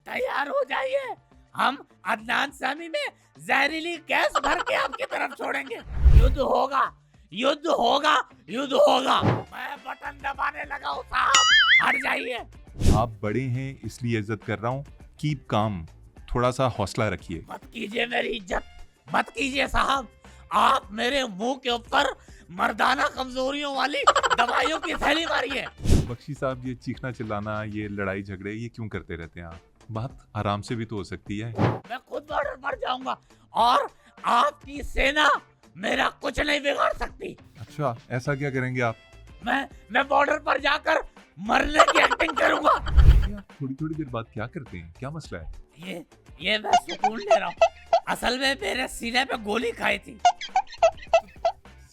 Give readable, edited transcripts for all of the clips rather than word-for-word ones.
तैयार हो जाइए, हम अदनान सामी में जहरीली गैस भर के आपकी तरफ छोड़ेंगे। युद्ध होगा, युद्ध होगा, युद्ध होगा। मैं बटन दबाने लगा हूँ साहब, हट जाइए। आप बड़े हैं इसलिए इज्जत कर रहा हूँ। कीप काम, थोड़ा सा हौसला रखिए। मत कीजिए मेरी इज्जत, मत कीजिए साहब। आप मेरे मुंह के ऊपर मर्दाना कमजोरियों वाली दवाइयों की थैली मारिए। बख्शी साहब, ये चीखना चिल्लाना, ये लड़ाई झगड़े, ये क्यों करते रहते हैं आप? बात आराम से भी तो हो सकती है। मैं खुद बॉर्डर पर जाऊंगा और आपकी सेना मेरा कुछ नहीं बिगाड़ सकती। अच्छा, ऐसा क्या करेंगे आप? मैं बॉर्डर पर जाकर मरने की एक्टिंग करूंगा। ये आप थोड़ी थोड़ी देर बाद क्या करते हैं? क्या मसला है? ये मैं सुकून ले रहा हूँ। असल में मेरे सीने पे गोली खाई थी।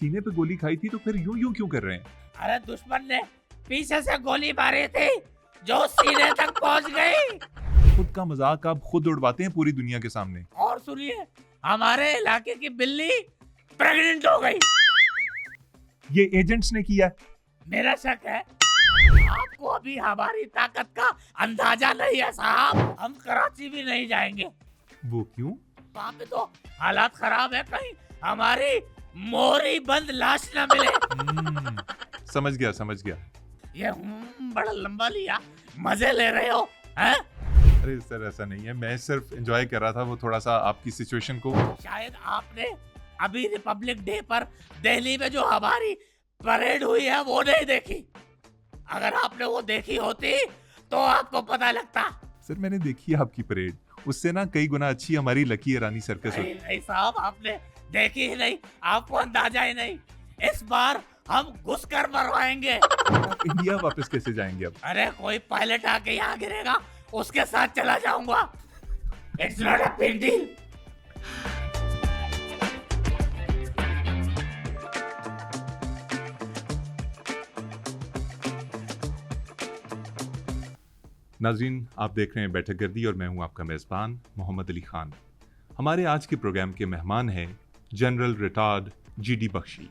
सीने पे गोली खाई थी तो फिर यूं यूं क्यों कर रहे हैं? अरे दुश्मन ने पीछे से गोली मारी थी जो सीने तक पहुंच गई। खुद का मजाक आप खुद उड़वाते हैं पूरी दुनिया के सामने। और सुनिए, हमारे इलाके की बिल्ली प्रेग्नेंट हो गई। ये एजेंट्स ने किया है। मेरा शक है आपको अभी हमारी ताकत का अंदाजा नहीं है साहब। हम कराची भी नहीं जाएंगे। वो क्यों? वहाँ पे तो हालात खराब है, कहीं हमारी मोरी बंद लाश न मिले। समझ गया समझ गया। ये बड़ा लंबा लिया, मजे ले रहे हो हैं? अरे सर, ऐसा नहीं है, मैं सिर्फ एंजॉय कर रहा था वो थोड़ा सा आपकी सिचुएशन को। शायद आपने अभी रिपब्लिक डे पर दिल्ली में जो हमारी परेड हुई है वो नहीं देखी। अगर आपने वो देखी होती तो आपको पता लगता। सर, मैंने देखी है आपकी परेड, उससे ना कई गुना अच्छी हमारी लकी रानी सर्कस नहीं, होती। नहीं साहब, आपने देखी ही नहीं, आपको अंदाजा ही नहीं। इस बार हम घुस कर मरवाएंगे। आप इंडिया वापस कैसे जाएंगे अब? अरे कोई पायलट आके यहाँ गिरेगा, उसके साथ चला जाऊंगा। It's not a big deal. नाज़रीन, आप देख रहे हैं बैठक गर्दी और मैं हूं आपका मेज़बान मोहम्मद अली खान। हमारे आज के प्रोग्राम के मेहमान हैं जनरल रिटायर्ड जीडी बख्शी,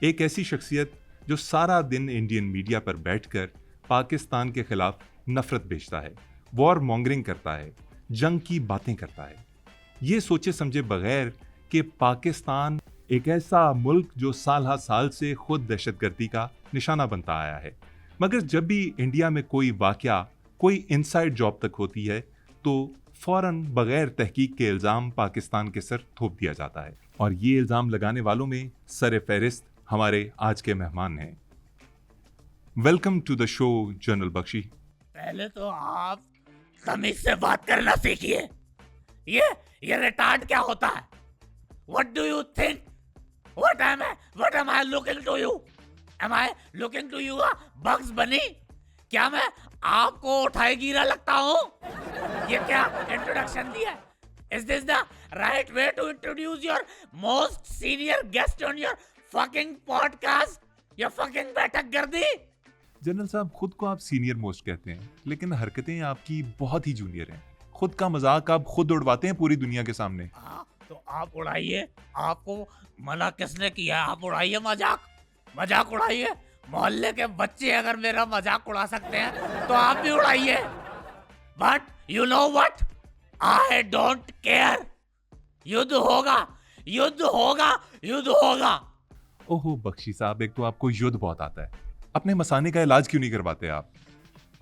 एक ऐसी शख्सियत जो सारा दिन इंडियन मीडिया पर बैठकर पाकिस्तान के खिलाफ नफरत बेचता है, वॉर मॉन्गरिंग करता है, जंग की बातें करता है, ये सोचे समझे बगैर कि पाकिस्तान एक ऐसा मुल्क जो साल हर साल से खुद दहशतगर्दी का निशाना बनता आया है। मगर जब भी इंडिया में कोई वाकया, कोई इनसाइड जॉब तक होती है तो फौरन बगैर तहकीक के इल्ज़ाम पाकिस्तान के सर थोप दिया जाता है। और ये इल्ज़ाम लगाने वालों में सर फहरिस्त हमारे आज के मेहमान हैं। Welcome to the show general Bakshi. पहले तो आप तमीज से बात करना सीखिए। ये रिटार्ड क्या होता है? What do you think? What am I looking to you? Am I looking to you a Bugs Bunny? क्या मैं आपको उठाए गिरा लगता हूँ? ये क्या इंट्रोडक्शन दिया? Is this the right way to introduce your most senior guest on your fucking podcast? Your fucking बैठक गर्दी? जनरल साहब, खुद को आप सीनियर मोस्ट कहते हैं, लेकिन हरकतें आपकी बहुत ही जूनियर हैं। खुद का मजाक आप खुद उड़वाते हैं पूरी दुनिया के सामने। तो आप उड़ाइए, आपको मना किसने किया? आप उड़ाइए मजाक उड़ाइए। मोहल्ले के बच्चे अगर मेरा मजाक उड़ा सकते हैं तो आप भी उड़ाइए। But you know what, I don't care. युद्ध होगा, युद्ध होगा, युद्ध होगा। ओहो बख्शी साहब, एक तो आपको युद्ध बहुत आता है, अपने मसाने का इलाज क्यों नहीं करवाते आप?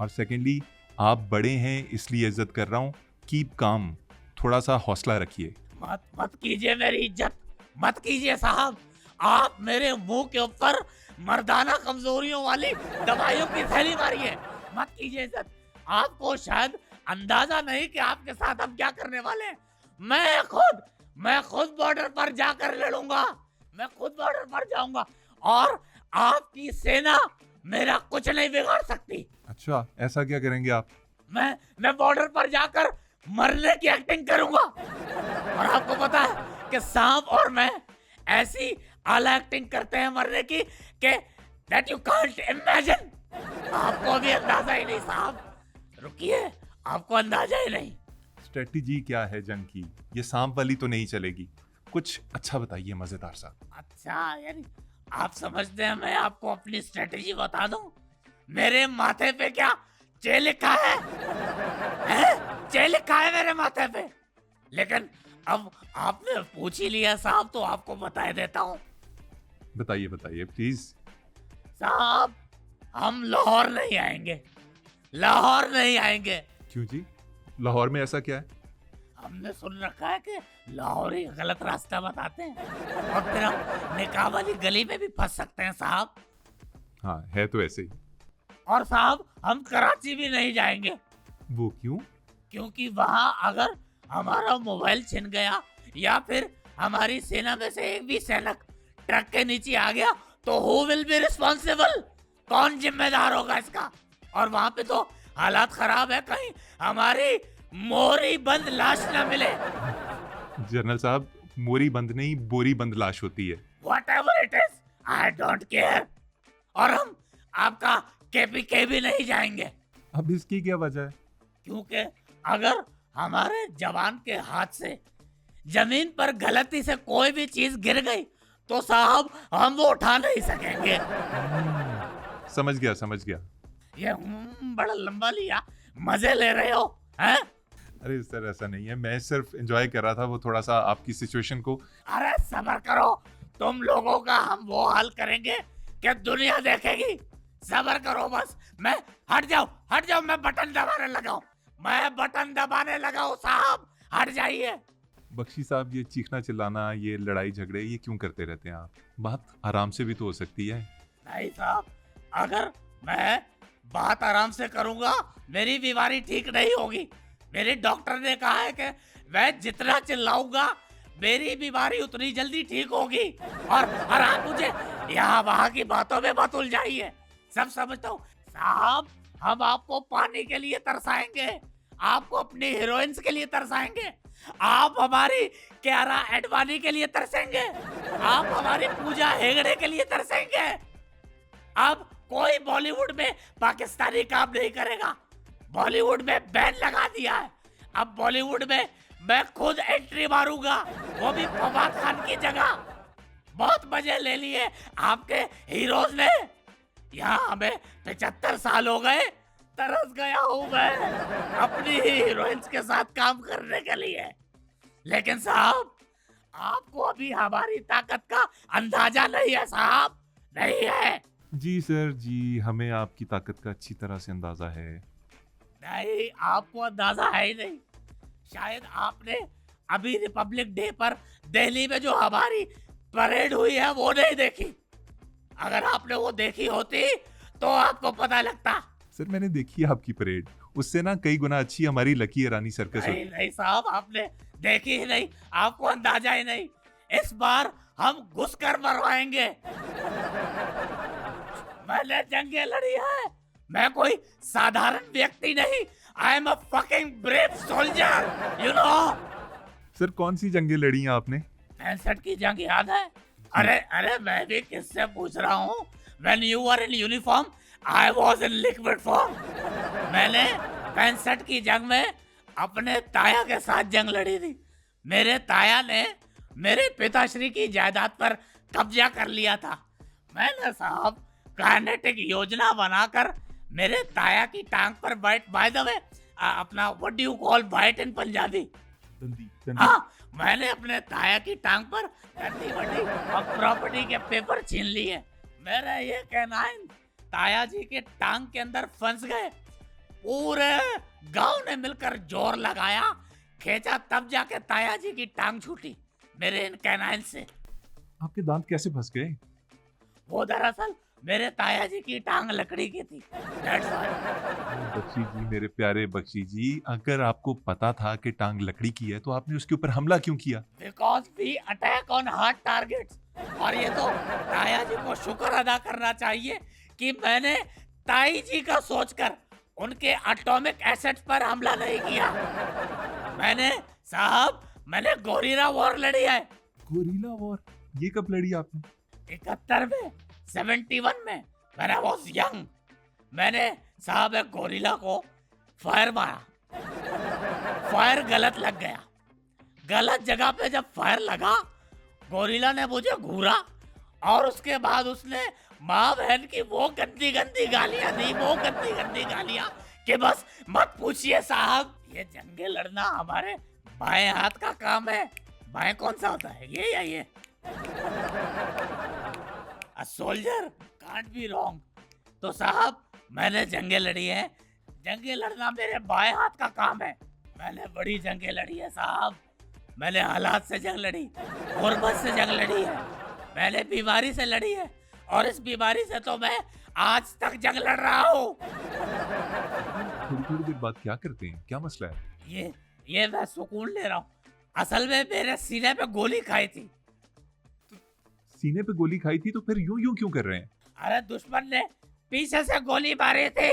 और सेकेंडली, आप बड़े हैं इसलिए इज्जत कर रहा हूँ। कीप काम, थोड़ा सा हौसला रखिए। मत कीजिए मेरी इज्जत, मत कीजिए साहब। आप मेरे मुंह के ऊपर मर्दाना कमजोरियों वाली दवाइयों की थैली मारिए। मत कीजिए इज्जत। आपको शायद अंदाजा नहीं कि आपके साथ हम क्या करने वाले हैं। मैं खुद बॉर्डर पर जाकर लड़ूंगा। मैं खुद बॉर्डर पर जाऊंगा और आपकी सेना मेरा कुछ नहीं बिगाड़ सकती। अच्छा, ऐसा क्या करेंगे आप? मैं बॉर्डर पर जाकर मरने की एक्टिंग करूंगा। और आपको पता है कि सांप और मैं ऐसी आला एक्टिंग करते हैं मरने की कि that you can't imagine। आपको भी अंदाजा ही नहीं साहब। रुकिए, आपको अंदाजा ही नहीं। स्ट्रेटजी क्या है जंग की? ये सांप वाली तो नहीं चलेगी, कुछ अच्छा बताइए, मजेदार सा। अच्छा, यानी आप समझते हैं मैं आपको अपनी स्ट्रेटजी बता दूं? मेरे माथे पे क्या चे लिखा है? बच्चे लिखा है मेरे माथे पे। लेकिन अब आपने पूछ ही लिया साहब, तो आपको बता देता हूँ। बताइए बताइए प्लीज। साहब, हम लाहौर नहीं आएंगे, लाहौर नहीं आएंगे। क्यों जी, लाहौर में ऐसा क्या है? हमने सुन रखा है कि लाहौरी गलत रास्ता बताते हैं और फिर हम निकाह वाली गली में भी फंस सकते हैं साहब। हाँ, है तो ऐसे ही। और साहब, हम कराची भी नहीं जाएंगे, वो क्यों? क्योंकि वहां अगर हमारा मोबाइल छिन गया या फिर हमारी सेना में से एक भी सैनिक ट्रक के नीचे आ गया तो हु विल बी रिस्पॉन्सिबल? कौन जिम्मेदार होगा इसका? और वहां पे तो हालात खराब है, कहीं हमारी मोरी बंद लाश ना मिले। जनरल साहब, मोरी बंद नहीं, बोरी बंद लाश होती है। Whatever it is, I don't care। और हम आपका KPK भी नहीं जाएंगे, अब इसकी क्या वजह है? क्योंकि अगर हमारे जवान के हाथ से जमीन पर गलती से कोई भी चीज गिर गई तो साहब हम वो उठा नहीं सकेंगे। समझ गया समझ गया। ये बड़ा लंबा लिया, मजे ले रहे हो हैं? अरे सर, ऐसा नहीं है, मैं सिर्फ एंजॉय कर रहा था वो थोड़ा सा आपकी सिचुएशन को। अरे सब्र करो, तुम लोगों का हम वो हाल करेंगे कि दुनिया देखेगी। सब्र करो बस। मैं हट जाओ, मैं बटन दबाने लगाऊं, मैं बटन दबाने लगाऊं साहब, हट जाइए। बख्शी साहब, ये चीखना चिल्लाना, ये लड़ाई झगड़े, ये क्यों करते रहते हैं आप? बात आराम से भी तो हो सकती है। नहीं साहब, अगर मैं बात आराम से करूंगा मेरी बीमारी ठीक नहीं होगी। मेरे डॉक्टर ने कहा है कि मैं जितना चिल्लाऊंगा मेरी बीमारी उतनी जल्दी ठीक होगी। और आप मुझे यहाँ वहाँ की बातों में मत उलझाइए, सब समझता हूँ साहब। हम आपको पानी के लिए तरसाएंगे, आपको अपनी हीरोइंस के लिए तरसाएंगे, आप हमारी कियारा एडवाणी के लिए तरसेंगे, आप हमारी पूजा हेगड़े के लिए तरसेंगे। अब कोई बॉलीवुड में पाकिस्तानी काम नहीं करेगा, बॉलीवुड में बैन लगा दिया है। अब बॉलीवुड में मैं खुद एंट्री मारूंगा, वो भी फवाद खान की जगह। बहुत मजे ले लिए आपके हीरोज ने। यहाँ हमें 75 साल हो गए, तरस गया हूँ मैं अपनी हीरोइंस के साथ काम करने के लिए। लेकिन साहब, आपको अभी हमारी ताकत का अंदाजा नहीं है साहब, नहीं है। जी सर जी, हमें आपकी ताकत का अच्छी तरह से अंदाजा है। नहीं, आपको अंदाजा है ही नहीं। शायद आपने अभी रिपब्लिक डे पर दिल्ली में जो हमारी परेड हुई है वो नहीं देखी। अगर आपने वो देखी होती तो आपको पता लगता। सर, मैंने देखी है आपकी परेड, उससे ना कई गुना अच्छी हमारी लकी रानी सर्कस नहीं, नहीं साहब, आपने देखी ही नहीं, आपको अंदाजा ही नहीं। इस बार हम घुस कर मरवाएंगे। मैंने जंगे लड़ी है, मैं कोई साधारण व्यक्ति नहीं। I am a fucking brave soldier, you know. Sir, कौन सी जंगें लड़ी हैं आपने? 65 की जंग याद है? अरे मैं भी किससे पूछ रहा हूँ। When you were in uniform, I was in liquid form। मैंने 65 की जंग में अपने ताया के साथ जंग लड़ी थी। मेरे ताया ने मेरे पिताश्री की जायदाद पर कब्जा कर लिया था। मैंने साहब काइनेटिक योजना बनाकर मेरे ताया की टांग पर बाय द वे अपना what do you call bite in Punjabi? हाँ, मैंने अपने ताया की टांग पर गंदी वड्डी और प्रॉपर्टी के पेपर छीन लिए। मेरा ये कैनाइन ताया जी के टांग के अंदर फंस गए। पूरे गांव ने मिलकर जोर लगाया, खींचा, तब जाके ताया जी की टांग छूटी मेरे इन कैनाइन से। आपके दांत कैसे फंस गए? वो दरअसल मेरे ताया जी की टांग लकड़ी की थी। बख्शी जी, मेरे प्यारे बख्शी जी, अगर आपको पता था कि टांग लकड़ी की है तो आपने उसके ऊपर हमला क्यों किया? Because we attack on hard targets। और ये तो ताया जी को शुक्र अदा करना चाहिए कि मैंने ताई जी का सोचकर उनके एटॉमिक एसेट्स पर हमला नहीं किया। मैंने गोरिल्ला वॉर लड़ी है। Gorilla war? ये कब लड़ी आपने? 71 में, 71 में, when I was young। मैंने साहब एक गोरिल्ला को फायर मारा, फायर गलत लग गया। गलत जगह पे जब फायर लगा, गोरिल्ला ने मुझे घूरा और उसके बाद उसने माँ बहन की वो गंदी गंदी गालियां दी, वो गंदी गंदी गालियां कि बस मत पूछिए साहब। ये जंगे लड़ना हमारे बाएं हाथ का काम है। बाएं कौन सा होता है, ये या ये? A soldier can't be wrong। तो साहब मैंने जंगे लड़ी है, जंगे लड़ना मेरे बाएं हाथ का काम है। मैंने बड़ी जंगे लड़ी है साहब। मैंने हालात से जंग लड़ी, गुर्बत से जंग लड़ी है, मैंने बीमारी से लड़ी है, और इस बीमारी से तो मैं आज तक जंग लड़ रहा हूँ। थोड़ी थोड़ी देर बाद क्या करते हैं, क्या मसला है? ये मैं सुकून ले रहा हूँ। असल में मेरे सीने पे गोली खाई थी। सीने पे गोली खाई थी तो फिर यूं यूं क्यों कर रहे हैं? अरे दुश्मन ने पीछे से गोली मारी थी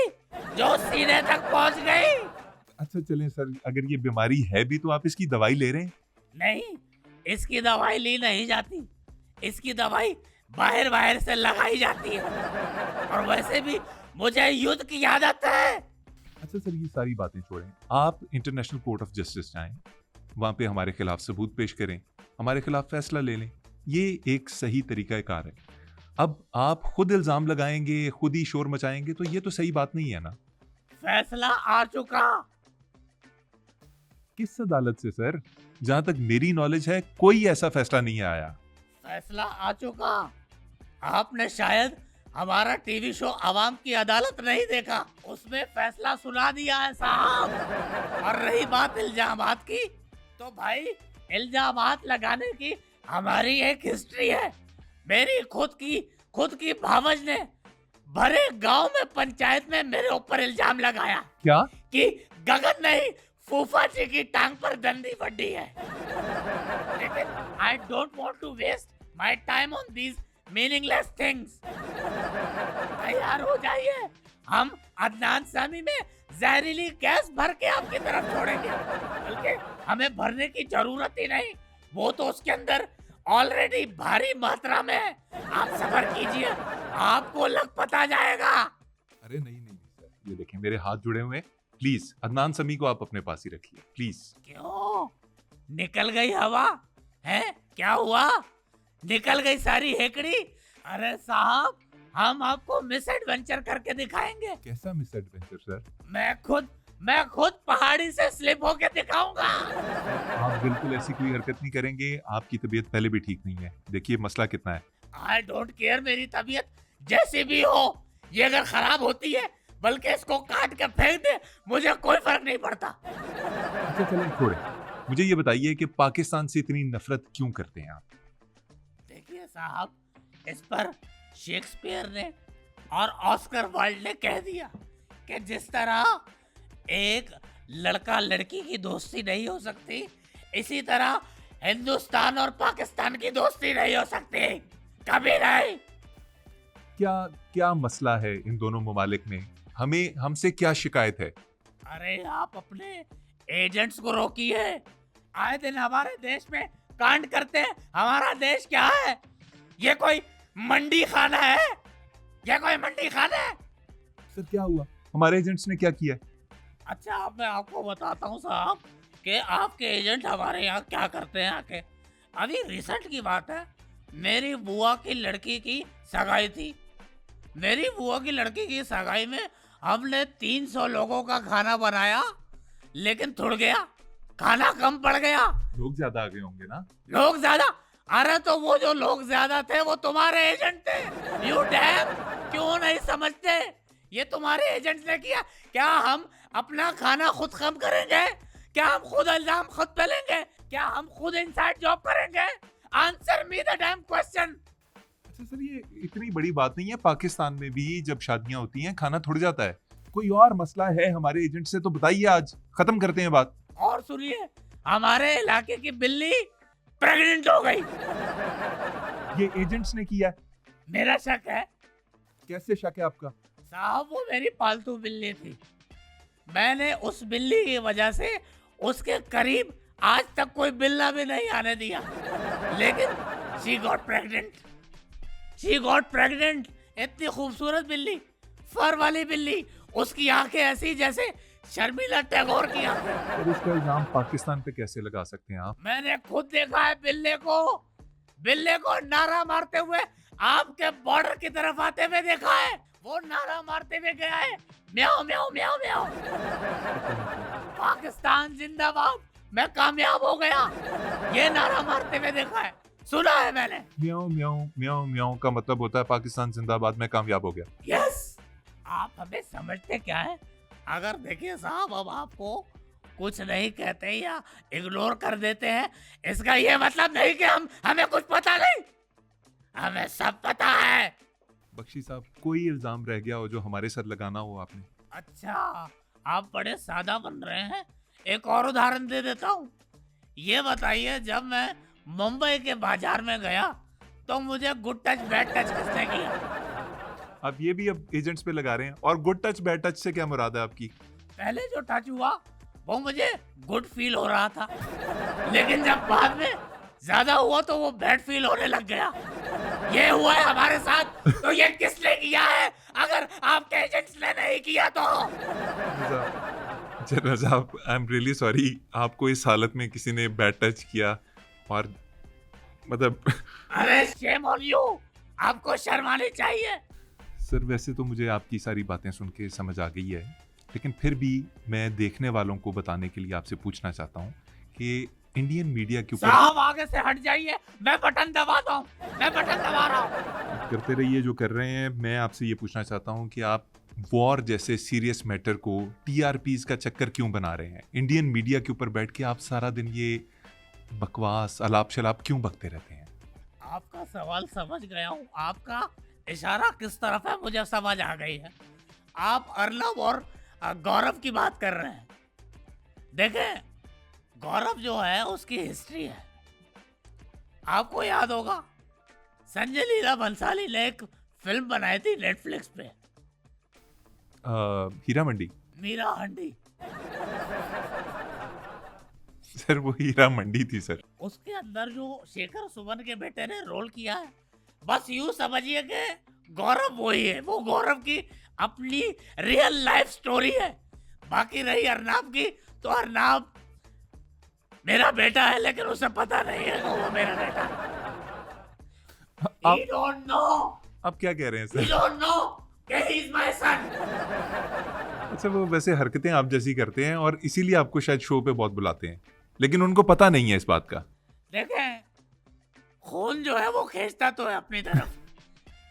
जो सीने तक पहुंच गई। अच्छा चलें सर, अगर ये बीमारी है भी तो आप इसकी दवाई ले रहे हैं? नहीं, इसकी दवाई ली नहीं जाती, इसकी दवाई बाहर बाहर से लगाई जाती है। और वैसे भी मुझे युद्ध की आदत है। अच्छा सर, ये सारी बातें छोड़ें, आप इंटरनेशनल कोर्ट ऑफ जस्टिस जाएं, वहां पे हमारे खिलाफ सबूत पेश करें, हमारे खिलाफ फैसला ले लें। ये एक सही तरीका कार है। अब आप खुद इल्जाम लगाएंगे, खुद ही शोर मचाएंगे, तो ये तो सही बात नहीं है ना। फैसला आ चुका। किस अदालत से सर? जहां तक मेरी नॉलेज है कोई ऐसा फैसला नहीं आया। फैसला आ चुका। आपने शायद हमारा टीवी शो आवाम की अदालत नहीं देखा, उसमें फैसला सुना दिया है साहब। और रही बात इल्जामात की, तो भाई इल्जामात लगाने की हमारी एक हिस्ट्री है। मेरी खुद की भावज ने भरे गांव में पंचायत में मेरे ऊपर इल्जाम लगाया। क्या? कि गगन नहीं, फूफा जी की टांग पर डंडी बड्डी है। लेकिन I don't want to waste my time on these meaningless things। तैयार हो जाइए, हम अदनान सामी में जहरीली गैस भर के आपकी तरफ छोड़ेंगे। बल्कि हमें भरने की जरूरत ही नहीं, वो तो उसके अंदर ऑलरेडी भारी मात्रा में है। आप सब्र कीजिए, आपको लग पता जाएगा। अरे नहीं नहीं सर, ये देखें मेरे हाथ जुड़े हुए हैं। प्लीज अदनान समी को आप अपने पास ही रखिए प्लीज। क्यों? निकल गई हवा है? क्या हुआ? निकल गई सारी हेकड़ी? अरे साहब, हम आपको मिस एडवेंचर करके दिखाएंगे। कैसा मिस एडवेंचर सर? मैं खुद पहाड़ी से स्लिप होके दिखाऊंगा। आप बिल्कुल ऐसी कोई हरकत नहीं करेंगे, आपकी तबीयत पहले भी ठीक नहीं है। देखिए मसला कितना है। आई डोंट केयर, मेरी तबीयत जैसी भी हो, ये अगर खराब होती है बल्कि इसको काट के फेंक दे, मुझे कोई फर्क नहीं पड़ता। अच्छा चलें छोड़े, मुझे ये बताइए कि पाकिस्तान से इतनी नफरत क्यों करते हैं आप? देखिए साहब, इस पर शेक्सपियर ने और ऑस्कर वाइल्ड ने कह दिया कि जिस तरह एक लड़का लड़की की दोस्ती नहीं हो सकती, इसी तरह हिंदुस्तान और पाकिस्तान की दोस्ती नहीं हो सकती, कभी नहीं। क्या मसला है इन दोनों ममालिक में? हमसे क्या शिकायत है? अरे आप अपने एजेंट्स को रोकिए। आए दिन हमारे देश में कांड करते हैं। हमारा देश क्या है? ये कोई मंडी खाना है? ये कोई मंडी खाना है? सर क्या हुआ? हमारे एजेंट्स ने क्या किया? अच्छा, अब मैं आपको बताता हूँ साहब कि आपके एजेंट हमारे यहाँ क्या करते हैं आके। अभी रिसेंट की बात है, मेरी बुआ की लड़की की सगाई थी। मेरी बुआ की लड़की की सगाई में हमने 300 लोगों का खाना बनाया, लेकिन थुड़ गया, खाना कम पड़ गया। लोग ज्यादा आ गए होंगे ना? लोग ज्यादा? अरे तो वो जो लोग ज्यादा थे वो तुम्हारे एजेंट थे। यू डैम, क्यों नहीं समझते? ये तुम्हारे एजेंट्स ने किया। क्या हम अपना खाना खुद कम करेंगे? क्या हम खुद इल्जाम खुद पे लेंगे? क्या हम खुद इनसाइड जॉब करेंगे? Answer me the dam question. अच्छा सर, ये इतनी बड़ी बात नहीं है। पाकिस्तान में भी जब शादियां होती हैं खाना थोड़ जाता है। कोई और मसला है हमारे एजेंट से तो बताइए, आज खत्म करते हैं बात। और सुनिए, हमारे इलाके की बिल्ली प्रेग्नेंट हो गई। ये एजेंट्स ने किया? मेरा शक है। कैसे शक है आपका? साहब, वो मेरी पालतू बिल्ली थी। मैंने उस बिल्ली की वजह से उसके करीब आज तक कोई बिल्ला भी नहीं आने दिया, लेकिन she got pregnant. She got pregnant. इतनी खूबसूरत बिल्ली, फर वाली बिल्ली, उसकी आंखें ऐसी जैसे शर्मिला टैगोर की आंखें। और इसका इल्जाम पाकिस्तान पे कैसे लगा सकते हैं आप? मैंने खुद देखा है बिल्ले को नारा मारते हुए आपके बॉर्डर की तरफ आते हुए देखा है। वो नारा मारते हुए गया है, म्याओ म्याओ म्याओ म्याओ। पाकिस्तान जिंदाबाद, मैं कामयाब हो गया, ये नारा मारते हुए देखा है, सुना है मैंने। म्याओ म्याओ म्याओ म्याओ का मतलब होता है पाकिस्तान जिंदाबाद, मैं कामयाब हो गया। यस, आप हमें समझते क्या है? अगर देखिए साहब, अब आपको कुछ नहीं कहते या इग्नोर कर देते हैं, इसका ये मतलब नहीं कि हमें कुछ पता नहीं, हमें सब पता है। बख्शी साहब, कोई इल्जाम रह गया हो जो हमारे सर लगाना हो आपने? अच्छा, आप बड़े सादा बन रहे हैं। एक और उदाहरण दे देता हूँ। ये बताइए, जब मैं मुंबई के बाजार में गया तो मुझे गुड टच बैड टच किसने किया? आप ये भी अब एजेंट्स पे लगा रहे हैं। और गुड टच बैड टच से क्या मुराद है आपकी? पहले जो टच हुआ वो मुझे गुड फील हो रहा था, लेकिन जब बाद में ज्यादा हुआ तो वो बैड फील होने लग गया। ये हुआ है हमारे साथ, तो ये किसने किया है? अगर आपके एजेंट्स ने नहीं किया तो? जनरल साहब, आई एम रियली सॉरी, आपको इस हालत में किसी ने बैड टच किया और मतलब अरे शेम ऑन यू, आपको शर्म आनी चाहिए। सर, वैसे तो मुझे आपकी सारी बातें सुन के समझ आ गई है, लेकिन फिर भी मैं देखने वालों को बताने के लिए आपसे पूछना चाहता हूँ कि इंडियन मीडिया के ऊपर। साहब आगे से हट जाइए, मैं बटन दबाता हूँ, मैं बटन दबा रहा हूँ। करते रहिए जो कर रहे हैं। मैं आपसे ये पूछना चाहता हूँ कि आप वॉर जैसे सीरियस मैटर को टीआरपीज का चक्कर क्यों बना रहे हैं? इंडियन मीडिया के ऊपर बैठ के आप सारा दिन ये बकवास अलाप शलाप क्यों बकते रहते हैं? आपका सवाल समझ गया हूँ, आपका इशारा किस तरफ है मुझे समझ आ गई है। आप अर्नब और गौरव की बात कर रहे हैं। देखें, गौरव जो है उसकी हिस्ट्री है, आपको याद होगा संजय लीला भंसाली ने एक फिल्म बनाई थी नेटफ्लिक्स पे, हीरा मंडी। मीरा हंडी। सर, वो हीरा मंडी थी सर। उसके अंदर जो शेखर सुमन के बेटे ने रोल किया है, बस यूं समझिए कि गौरव वही है। वो गौरव की अपनी रियल लाइफ स्टोरी है। बाकी रही अर्नाब की, तो अर्नाब मेरा बेटा है, लेकिन उसे पता नहीं है कि वो मेरा बेटा है। He don't know. आप क्या कह रहे हैं He सर? don't know कि he is my son. अच्छा, वो वैसे हरकतें आप जैसी करते हैं और इसीलिए आपको शायद शो पे बहुत बुलाते हैं, लेकिन उनको पता नहीं है इस बात का। देखें, खून जो है वो खींचता तो है अपनी तरफ,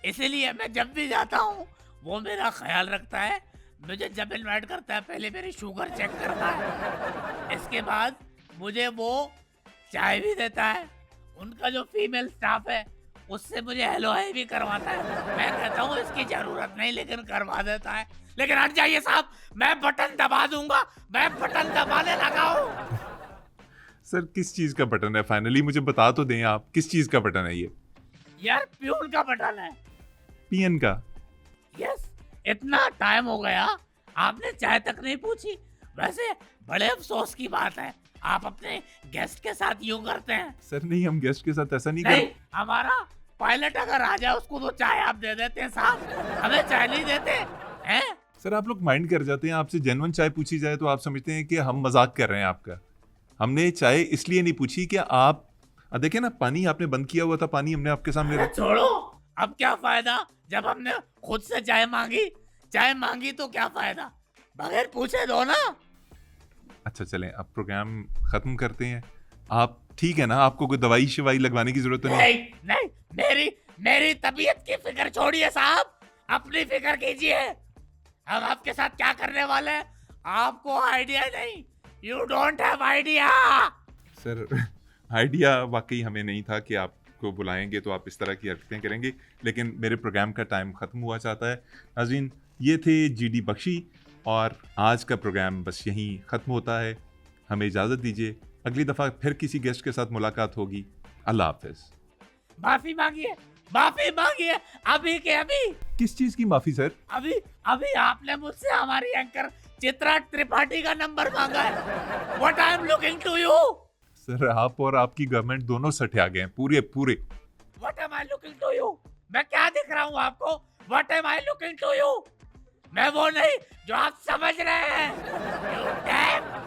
इसीलिए मैं जब भी जाता हूँ वो मेरा ख्याल रखता है। मुझे जब इन्वाइट करता है पहले मेरी शुगर चेक करता है, इसके बाद मुझे वो चाय भी देता है। उनका जो फीमेल स्टाफ है उससे मुझे हेलो हाय भी करवाता है। मैं कहता हूँ इसकी जरूरत नहीं, लेकिन करवा देता है। लेकिन हट जाइए साहब, मैं बटन दबा दूंगा, मैं बटन दबाने लगा हूँ। सर, किस चीज का बटन है? फाइनली मुझे बता तो दें, आप किस चीज का बटन है ये? यार, प्यून का बटन है। पीएन का? यस, इतना टाइम हो गया आपने चाय तक नहीं पूछी। वैसे बड़े अफसोस की बात है, आप अपने गेस्ट के साथ यूं करते हैं। सर नहीं, हम गेस्ट के साथ ऐसा नहीं नहीं, कर। हमारा पायलट अगर आ जाए उसको तो चाय आप दे देते हैं साहब, हमें चाय नहीं देते हैं। सर, आप लोग माइंड कर जाते हैं। आपसे जेन्युइन चाय पूछी जाए तो आप समझते हैं कि हम मजाक कर रहे हैं आपका। हमने चाय इसलिए नहीं पूछी कि आप देखिए ना, पानी आपने बंद किया हुआ था, पानी हमने आपके सामने रख। छोड़ो, अब क्या फायदा जब हमने खुद से चाय मांगी तो क्या फायदा, बगैर पूछे दो ना। अच्छा चलें, अब प्रोग्राम खत्म करते हैं। आप ठीक है ना? आपको कोई दवाई शिवाई लगवाने की जरूरत तो नहीं? नहीं, मेरी तबीयत की फिक्र छोड़िए साहब, अपनी फिक्र कीजिए। हम आपके साथ क्या करने वाले हैं आपको आइडिया नहीं। You don't have idea. Sir, idea वाकई हमें नहीं था कि आपको बुलाएंगे तो आप इस तरह की हरकतें करेंगे, लेकिन मेरे प्रोग्राम का टाइम ख़त्म हुआ चाहता है। नाज़रीन, ये थे जीडी बख्शी और आज का प्रोग्राम बस यहीं ख़त्म होता है। हमें इजाज़त दीजिए, अगली दफ़ा फिर किसी गेस्ट के साथ मुलाकात होगी। अल्लाह हाफ़िज़। माफी मांगिए अभी के अभी। किस चीज़ की माफ़ी सर? अभी आपने मुझसे हमारी एंकर चित्रा त्रिपाठी का नंबर मांगा है। What I am looking to you? Sir, आप और आपकी गवर्नमेंट दोनों सठे आ गए हैं पूरे। What am I looking to you? मैं क्या दिख रहा हूँ आपको? What am I looking to you? मैं वो नहीं जो आप समझ रहे हैं। You damn!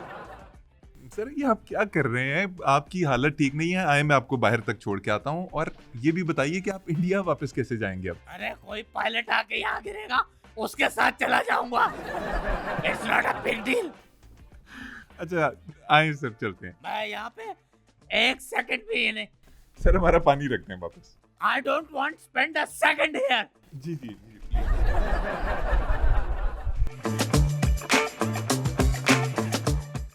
सर, ये आप क्या कर रहे हैं? आपकी हालत ठीक नहीं है। आए, मैं आपको बाहर तक छोड़ के आता हूँ। और ये भी बताइए कि आप इंडिया वापस कैसे जाएंगे अब? अरे कोई पायलट आके यहाँ गिरेगा उसके साथ चला जाऊंगा। It's not a big deal. अच्छा आए सर, चलते हैं। मैं यहाँ पे एक सेकंड भी नहीं। सर हमारा पानी रखते हैं वापस। I don't want spend a second here. जी जी जी।